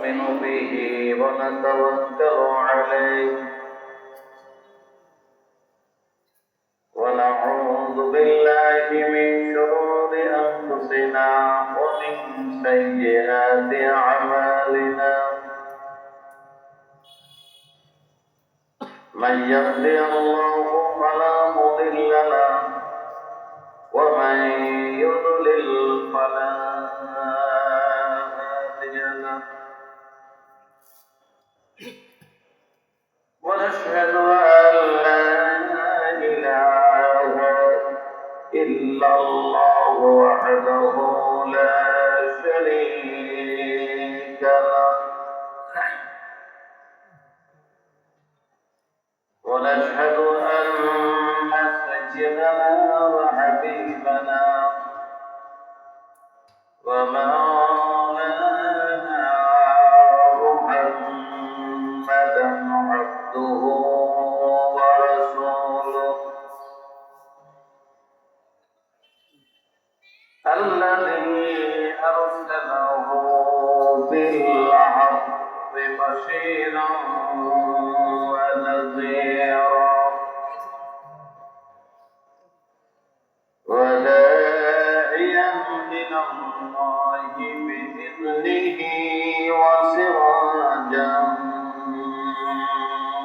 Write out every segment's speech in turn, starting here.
نؤمن به ونتوكل عليه ونعوذ بالله من شرور أنفسنا ومن سيئات أعمالنا من يهدي الله فلا مضل له ومن يضلل فلا هادي له ونشهد أن لا إله إلا الله وحده لا شريك له ونشهد أن سيدنا وحبيبنا ومولانا محمدا عبده ورسوله الذي أرسله بالحق بشيرا ونذيرا وداعيا إلى الله بإذنه وسراجا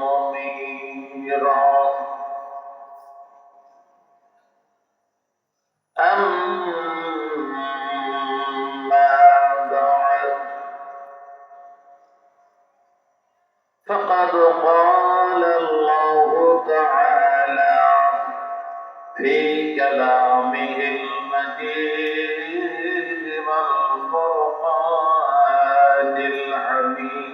منيرا أما بعد فقد قال الله تعالى في كلامه المجيد والفرقان الحميد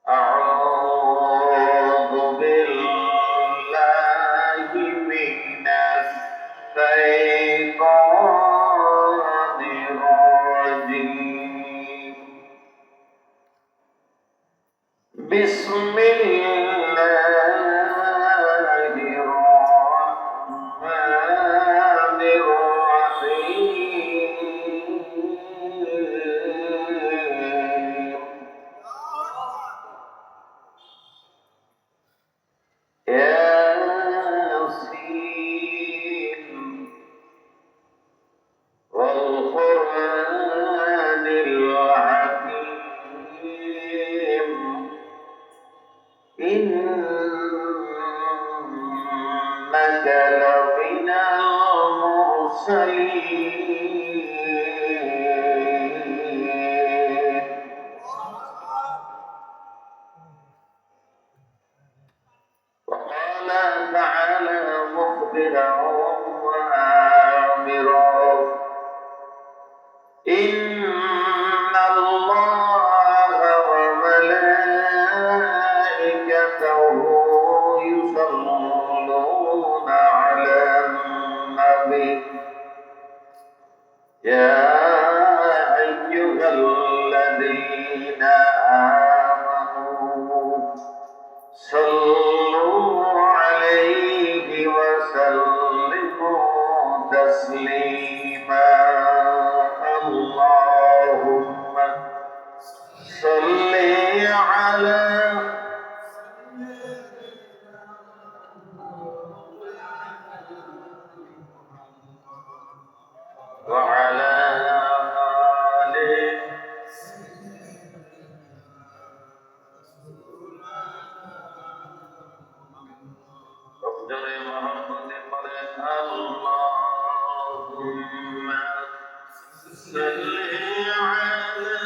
أعوذ بالله من الشيطان الرجيم بسم الله الرحمن الرحيم ياسين والقرآن الحكيم إنك لمن المرسلين وقال تعالى مخبرا وآمرا إن الله وملائكته يصلون على النبي يا أيها الذين آمنوا صلوا عليه وسلموا تسليما اللهم صل على وعلى آله أفضل محمد اللهم صل على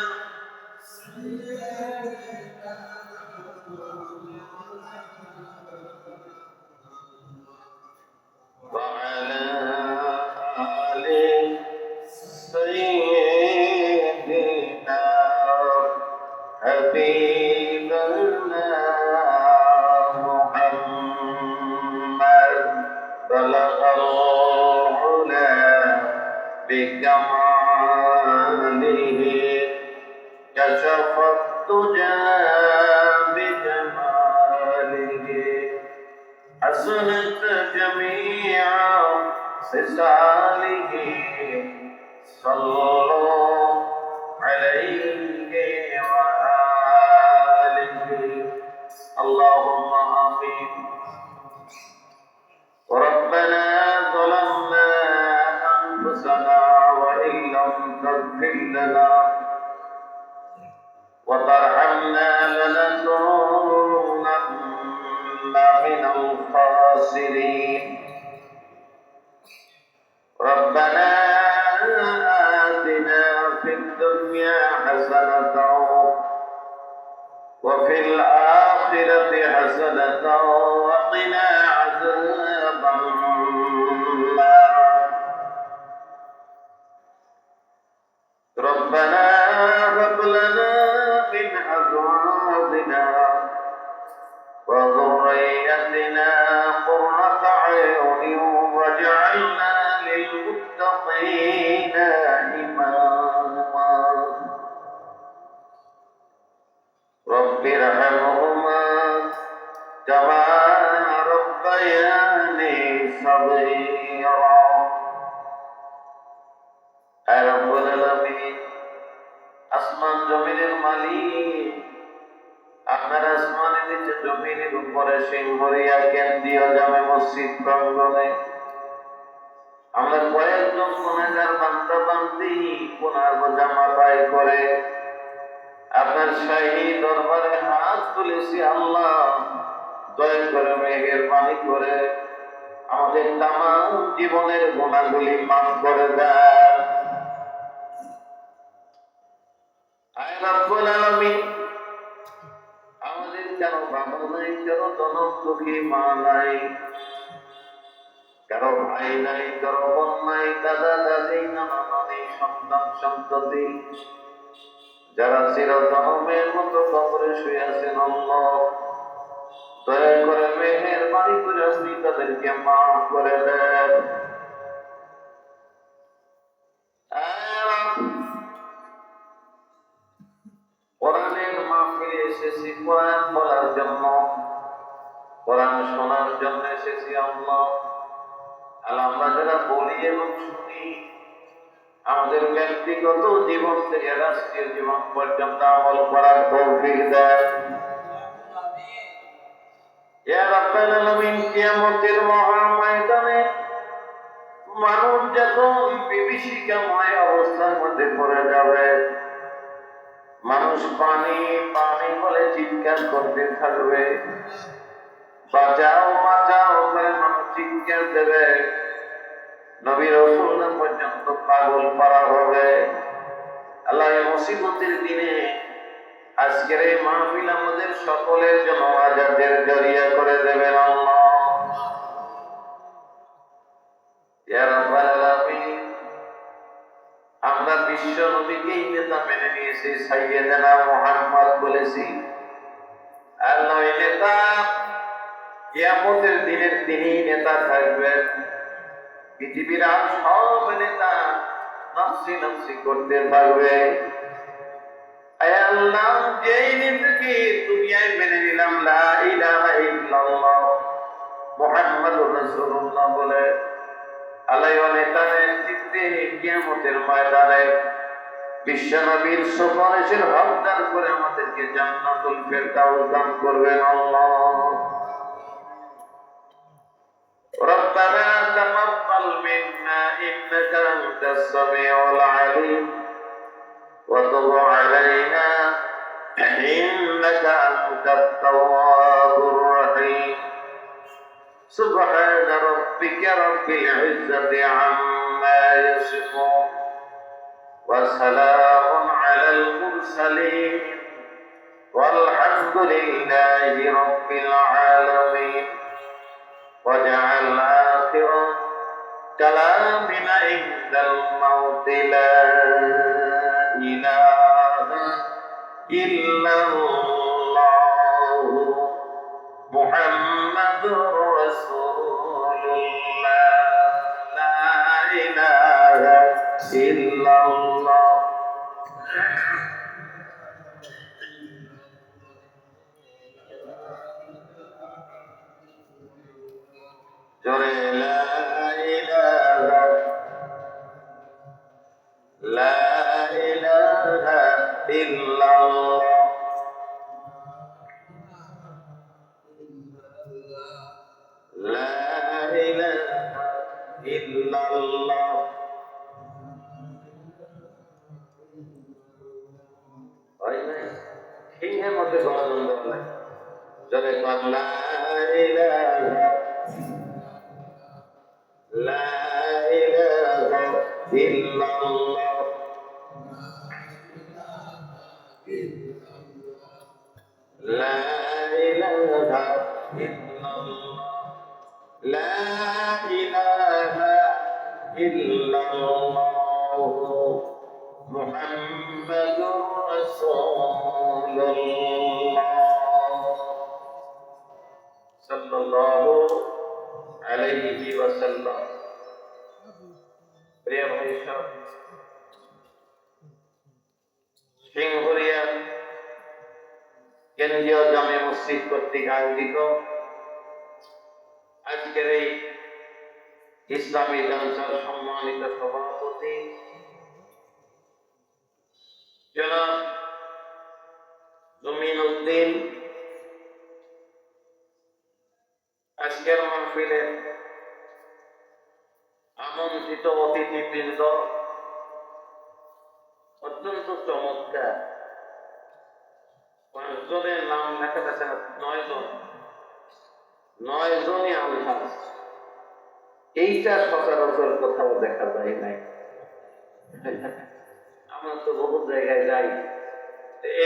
وعلى آل سيدنا حبيبنا محمد بلغ العلا بكماله كشف الدجى بجماله حسنت جميع خصاله صلوا عليه وآله اللهم آمين ربنا ظلمنا أنفسنا وإن لم تغفر لنا وترحمنا لنكونن من الخاسرين ربنا آتنا في الدنيا حسنة وفي الآخرة حسنة وقنا عذاب النار ربنا هب لنا من أزواجنا وذريتنا قرة أعين واجعلنا للمتقين إماما رب ارحمهما كما ربياني صغيرا رب العالمين আসমান জমিনের মালিক আপনার আসমানে নিচে জমিনের উপরে সিংহরিয়া কেন্দ্রীয় জামে মসজিদ প্রাঙ্গণে আমরা কয়েকজন গুনাহগার বান্দা বান্দি গুনাহ বোঝা মাথায় করে আপনার শাহী দরবারে হাত তুলেছি আল্লাহ দয়া করে মেহেরবানি করে আমাদের তামাম জীবনের গুনাহগুলি মাফ করে দেন আয় রব্বুল আলামিন আমাদের কারো বাবা নাই কারো জনম দুঃখী মা নাই কারো ভাই নাই কারো বোন নাই দাদা দাদি নানা নানি সন্তান সন্ততি যারা চিরজন্মের মতো কবরে শুয়ে আছেন আল্লাহ দয়া করে মেহেরবানি করে আপনি তাদেরকে মাফ করে দেন কোরআনের মাহফিলে এসেছি কোরআন বলার জন্য কোরআন শোনার জন্য এসেছি আল্লাহ আমরা যারা বলি এবং শুনি আমাদের ব্যক্তিগত জীবন থেকে রাষ্ট্রীয় জীবন পর্যন্ত আমল করার তৌফিক দেন ইয়া রাব্বাল আলামিন কিয়ামতের মহাময়দানে মানুষ যখন বিভীষিকাময় অবস্থার মধ্যে পড়ে যাবে মানুষ পানি পানি বলে চিৎকার করতে থাকবে বাঁচাও বাঁচাও করে মানুষ চিৎকার দেবে নবী রাসূল পর্যন্ত পাগল করা হবে আল্লাহ এই মুসিবতের দিনে আজকের এই মাহফিল আমাদের সকলের জন্য আজাদের জরিয়া করে দেবেন আল্লাহ ইয়া রাব্বাল আলামিন আমরা বিশ্ব নবীকে নেতা মেনে নিয়েছি সাইয়েদনা মুহাম্মদ বলেছি আর নয় নেতা কিয়ামতের দিনের তিনি নেতা থাকবেন পৃথিবীর আর সব নেতা নফসি নফসি করতে পারবে আয় আল্লাহ যেই নেতাকে দুনিয়ায় মেনে নিলাম লা ইলাহা ইল্লাল্লাহ মুহাম্মাদুর রাসূলুল্লাহ বলে আল্লাহ নেতার নেতৃত্বে কিয়ামতের ময়দানে বিশ্ব নবীর সুপারিশের হকদার করে আমাদেরকে জান্নাতুল ফেরদাউস দান করবেন আল্লাহ ربنا تقبل منا إنك أنت السميع العليم وتب علينا إنك أنت التواب الرحيم سبحان ربك رب العزة عما يصفون وسلام على المرسلين والحمد لله رب العالمين واجعل آخر كلامنا عند الموت لا إله إلا الله محمد رسول الله لا إله إلا الله لا إله লা ইলাহা ইল্লাল্লাহ লা ইলাহা ইল্লাল্লাহ। হয় নাই? সিংহের মধ্যে গণদ্বন্দ্ব হয়। যদি লা ইলাহা লা ইলাহা ইল্লাল্লাহ লা ইলাহা ইল্লাল্লাহ লা ইলাহা ইল্লাল্লাহ মুহাম্মাদুর রাসূলুল্লাহ সাল্লাল্লাহু আলাইহি ওয়াসাল্লাম। প্রিয় ভাই সব, সিংহরিয়া কেন্দ্রীয় জামে মসজিদ কর্তৃক আয়োজিত আজকের এই ইসলামী জালসার সম্মানিত সভাপতি জনাব জমিন উদ্দিন, আজকের মাহফিলের আমন্ত্রিত অতিথিবৃন্দ, অত্যন্ত চমৎকার 5 জনের নাম লেখা আছে, 9 জন, 9 জনই আলহাজ। এইটা সচরাচর কোথাও দেখা যায় নাই। আমরা তো বহু জায়গায় যাই,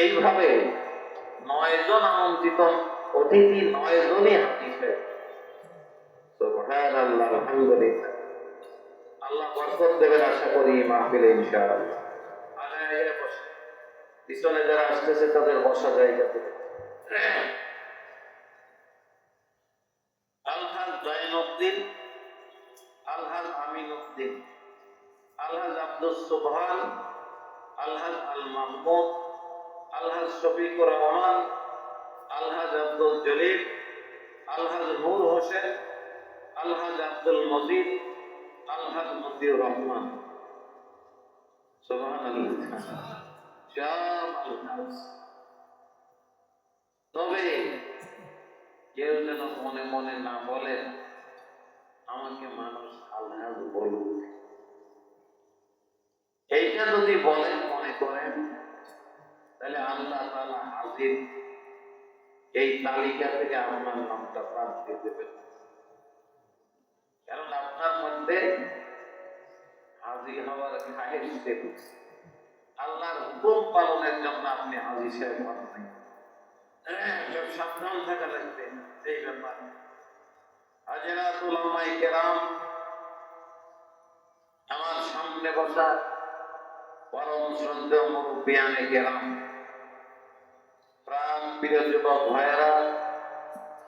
এইভাবে 9 জন আমন্ত্রিত অতিথি, 9 জনই হাদিস। সুবহানাল্লাহ, আলহামদুলিল্লাহ। আল্লাহ বরকত দেবেন আশা করি মাহফিলে ইনশাআল্লাহ। আলাইহি বসে, পিছনে যারা আসতেছে তাদের বসা জায়গা দেবে। আলহাজ জয়নুদ্দিন, আলহাজ আমিনুদ্দিন, আলহাজ আব্দুল সুবহান, আলহাজ আল মাহমুদ, আলহাজ শফিকুর রহমান, আলহাজ আব্দুল জলিল, আলহাজ নূর হোসেন, আলহাজ আব্দুল মজিদ, আলহাজ মতিউর রহমান। সুবহানাল্লাহ, সব আলহাজ। তবে কেউ যেন মনে মনে না বলে আমাকে মানুষ আলহাজ বলুক। এইটা যদি বলেন, মনে করেন, তাহলে আল্লাহ তাআলা হাজির এই তালিকা থেকে আপনার নামটা বাদ দিয়ে দেবেন। কারণ আপনার মধ্যে হাজির হওয়ার খায়েশ ছিল, আল্লাহর হুকুম পালনের জন্য আপনি হাজির সাহেব হন নাই। সব সাবধান থাকা লাগবে এই ব্যাপারে। হাজরাত উলামায়ে কেরাম, আমার সামনে বসা পরম শ্রদ্ধেয় মুরব্বিয়ানে কেরাম, প্রাণ প্রিয় যুবক ভাইয়েরা,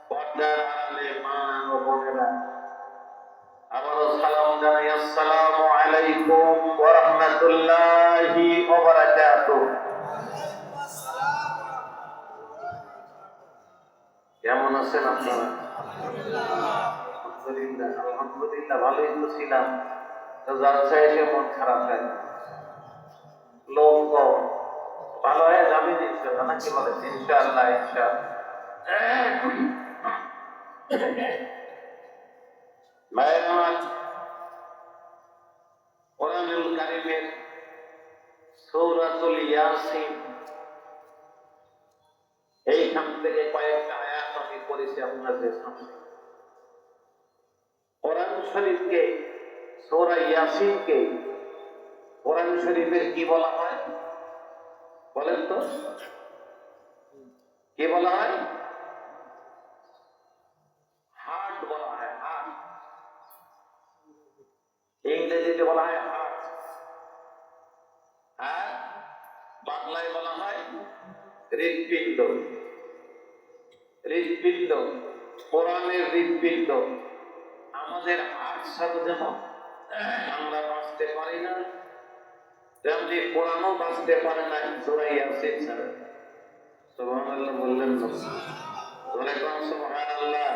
পর্দার আড়ালে মা ও বোনেরা, আবারও সালাম জানাই, আসসালামু আলাইকুম ওয়া রাহমাতুল্লাহি ওয়া বারাকাতুহু। কেমন আছেন আপনারা? আলহামদুলিল্লাহ, আলহামদুলিল্লাহ, ভালোই তো ছিলাম। তো জালসা এসে মন খারাপ হয় না, লোক কম, ভালো হয়ে যাবে ইনশাআল্লাহ, নাকি বলেন? ইনশাআল্লাহ, ইনশাআল্লাহ। ভাইয়ের আমার, কোরআনুল কারীমের সূরাতুল ইয়াসিন, এইখান থেকে কয়েকটা আয়াত আমি পড়েছি আপনাদের সামনে। কোরআন শরীফকে, সূরা ইয়াসিনকে কোরআন শরীফের কি বলা হয় বলেন তো? কি বলা হয়? হার্ট বলা হয়, হার্ট। ইংরেজিতে বলা হয় হার্ট, আর বাংলায় বলা হয় হৃৎপিণ্ড। হৃৎপিণ্ড, কোরআনের হৃৎপিণ্ড। আমাদের হার্ট ছাড়া যেন আমরা বাঁচতে পারি না, তেমনি কোরআনও বাঁচতে পারে না সূরা ইয়াসিন ছাড়া। সুবহানাল্লাহ বললেন না? সুবহানাল্লাহ।